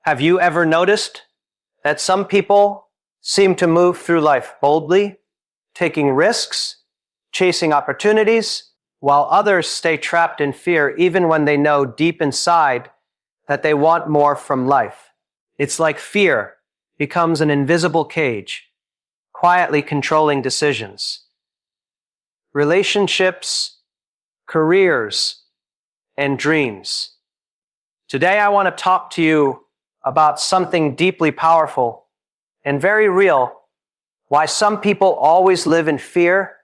Have you ever noticed that some people seem to move through life boldly, taking risks, chasing opportunities, while others stay trapped in fear even when they know deep inside that they want more from life? It's like fear becomes an invisible cage, quietly controlling decisions, relationships, careers, and dreams. Today I want to talk to you about something deeply powerful and very real, why some people always live in fear,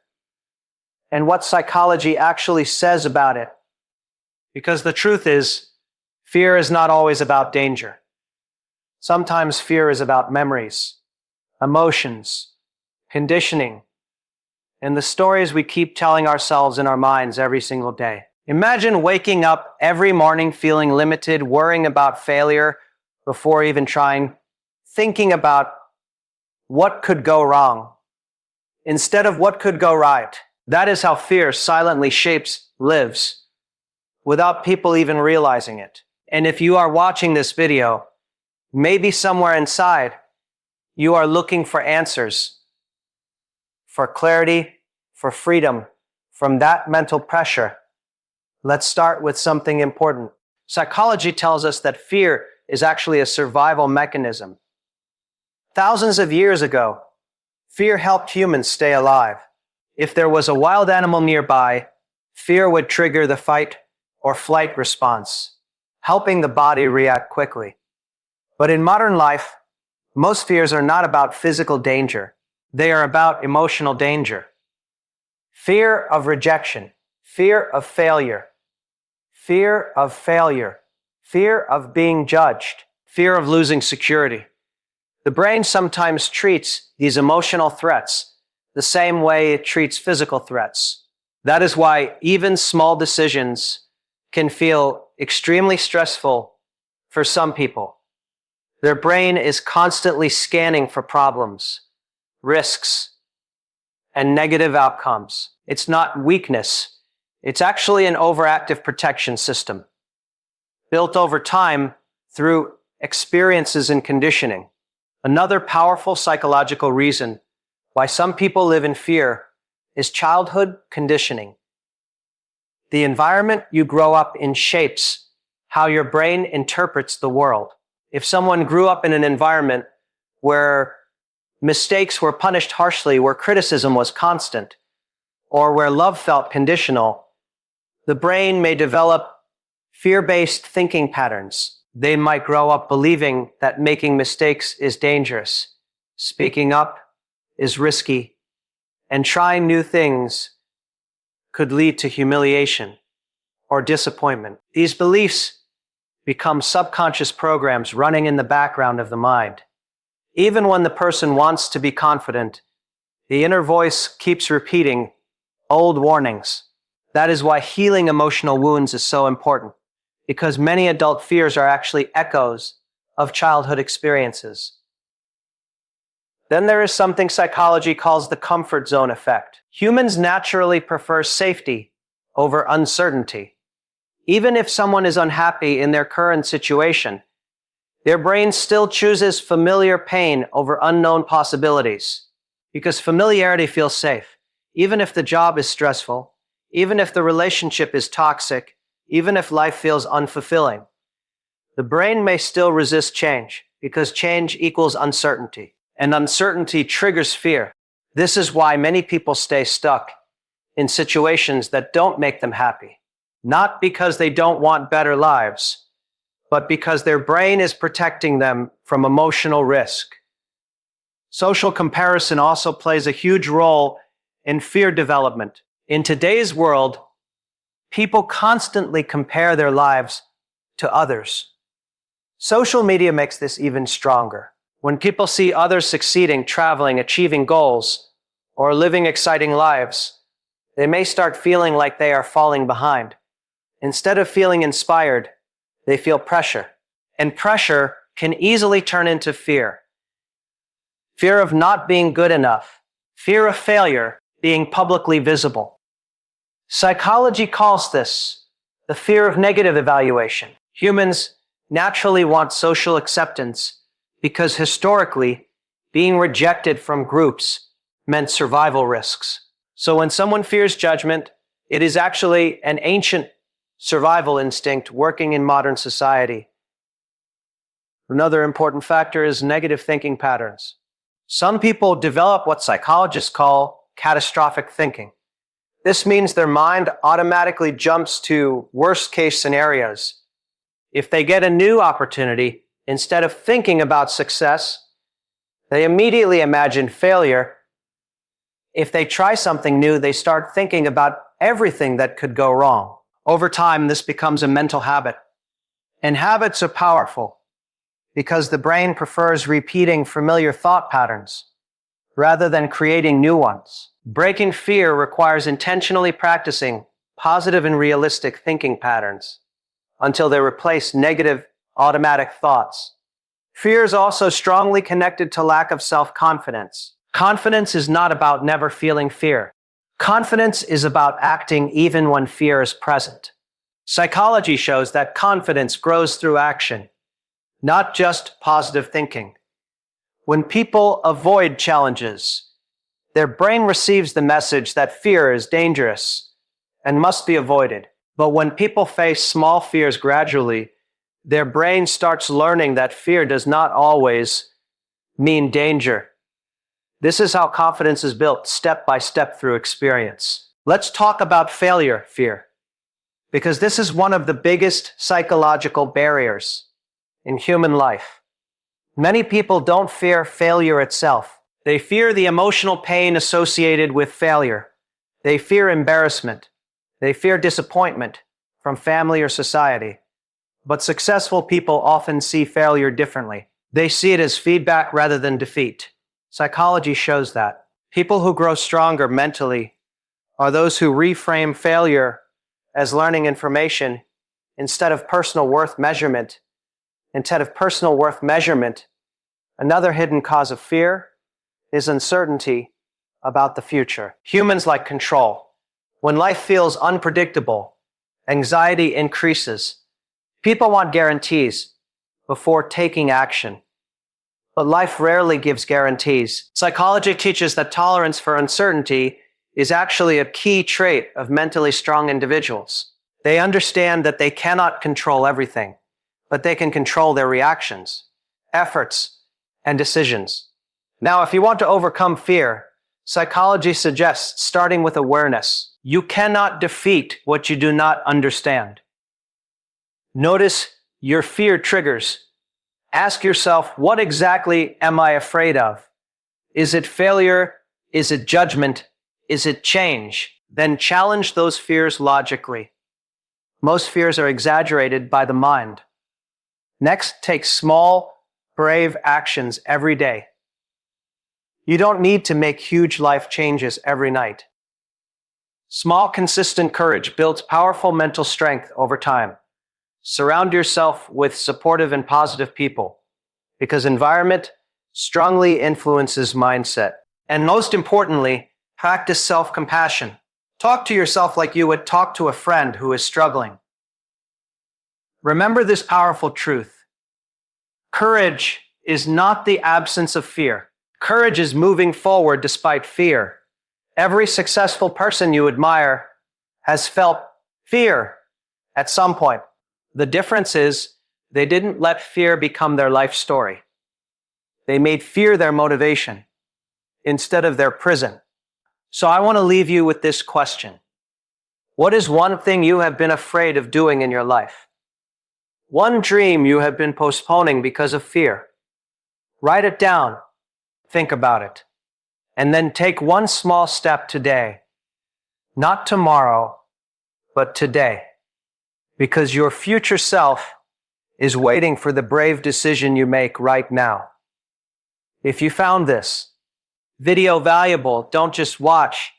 and what psychology actually says about it. Because the truth is, fear is not always about danger. Sometimes fear is about memories, emotions, conditioning, and the stories we keep telling ourselves in our minds every single day. Imagine waking up every morning feeling limited, worrying about failure before even trying, thinking about what could go wrong instead of what could go right. That is how fear silently lives, without people even realizing it. And if you are watching this video, maybe somewhere inside, you are looking for answers, for clarity, for freedom from that mental pressure. Let's start with something important. Psychology tells us that fear is actually a survival mechanism. Thousands of years ago, fear helped humans stay alive. If there was a wild animal nearby, fear would trigger the fight or flight response, helping the body react quickly. But in modern life, most fears are not about physical danger. They are about emotional danger. Fear of rejection, fear of failure, fear of being judged, fear of losing security. The brain sometimes treats these emotional threats the same way it treats physical threats. That is why even small decisions can feel extremely stressful for some people. Their brain is constantly scanning for problems, risks, and negative outcomes. It's not weakness. It's actually an overactive protection system, built over time through experiences and conditioning. Another powerful psychological reason why some people live in fear is childhood conditioning. The environment you grow up in shapes how your brain interprets the world. If someone grew up in an environment where mistakes were punished harshly, where criticism was constant, or where love felt conditional, the brain may develop fear-based thinking patterns. They might grow up believing that making mistakes is dangerous, speaking up is risky, and trying new things could lead to humiliation or disappointment. These beliefs become subconscious programs running in the background of the mind. Even when the person wants to be confident, the inner voice keeps repeating old warnings. That is why healing emotional wounds is so important, because many adult fears are actually echoes of childhood experiences. Then there is something psychology calls the comfort zone effect. Humans naturally prefer safety over uncertainty. Even if someone is unhappy in their current situation, their brain still chooses familiar pain over unknown possibilities, because familiarity feels safe. Even if the job is stressful, even if the relationship is toxic, even if life feels unfulfilling, the brain may still resist change, because change equals uncertainty, and uncertainty triggers fear. This is why many people stay stuck in situations that don't make them happy, not because they don't want better lives, but because their brain is protecting them from emotional risk. Social comparison also plays a huge role in fear development. In today's world, people constantly compare their lives to others. Social media makes this even stronger. When people see others succeeding, traveling, achieving goals, or living exciting lives, they may start feeling like they are falling behind. Instead of feeling inspired, they feel pressure. And pressure can easily turn into fear. Fear of not being good enough. Fear of failure, being publicly visible. Psychology calls this the fear of negative evaluation. Humans naturally want social acceptance because historically, being rejected from groups meant survival risks. So when someone fears judgment, it is actually an ancient survival instinct working in modern society. Another important factor is negative thinking patterns. Some people develop what psychologists call catastrophic thinking. This means their mind automatically jumps to worst-case scenarios. If they get a new opportunity, instead of thinking about success, they immediately imagine failure. If they try something new, they start thinking about everything that could go wrong. Over time, this becomes a mental habit. And habits are powerful because the brain prefers repeating familiar thought patterns rather than creating new ones. Breaking fear requires intentionally practicing positive and realistic thinking patterns until they replace negative automatic thoughts. Fear is also strongly connected to lack of self-confidence. Confidence is not about never feeling fear. Confidence is about acting even when fear is present. Psychology shows that confidence grows through action, not just positive thinking. When people avoid challenges, their brain receives the message that fear is dangerous and must be avoided. But when people face small fears gradually, their brain starts learning that fear does not always mean danger. This is how confidence is built step by step through experience. Let's talk about failure fear, because this is one of the biggest psychological barriers in human life. Many people don't fear failure itself. They fear the emotional pain associated with failure. They fear embarrassment. They fear disappointment from family or society. But successful people often see failure differently. They see it as feedback rather than defeat. Psychology shows that. People who grow stronger mentally are those who reframe failure as learning information instead of personal worth measurement. Another hidden cause of fear is uncertainty about the future. Humans like control. When life feels unpredictable, anxiety increases. People want guarantees before taking action. But life rarely gives guarantees. Psychology teaches that tolerance for uncertainty is actually a key trait of mentally strong individuals. They understand that they cannot control everything, but they can control their reactions, efforts, and decisions. Now, if you want to overcome fear, psychology suggests starting with awareness. You cannot defeat what you do not understand. Notice your fear triggers. Ask yourself, what exactly am I afraid of? Is it failure? Is it judgment? Is it change? Then challenge those fears logically. Most fears are exaggerated by the mind. Next, take small, brave actions every day. You don't need to make huge life changes every night. Small, consistent courage builds powerful mental strength over time. Surround yourself with supportive and positive people, because environment strongly influences mindset. And most importantly, practice self-compassion. Talk to yourself like you would talk to a friend who is struggling. Remember this powerful truth. Courage is not the absence of fear. Courage is moving forward despite fear. Every successful person you admire has felt fear at some point. The difference is they didn't let fear become their life story. They made fear their motivation instead of their prison. So I want to leave you with this question. What is one thing you have been afraid of doing in your life? One dream you have been postponing because of fear? Write it down. Think about it. And then take one small step today. Not tomorrow, but today. Because your future self is waiting for the brave decision you make right now. If you found this video valuable, don't just watch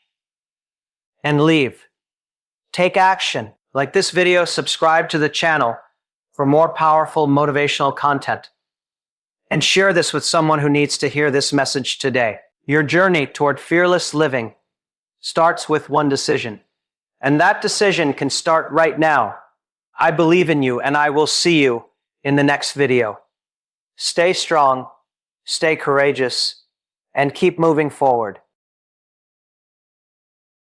and leave. Take action. Like this video, subscribe to the channel for more powerful motivational content. And share this with someone who needs to hear this message today. Your journey toward fearless living starts with one decision. And that decision can start right now. I believe in you, and I will see you in the next video. Stay strong, stay courageous, and keep moving forward.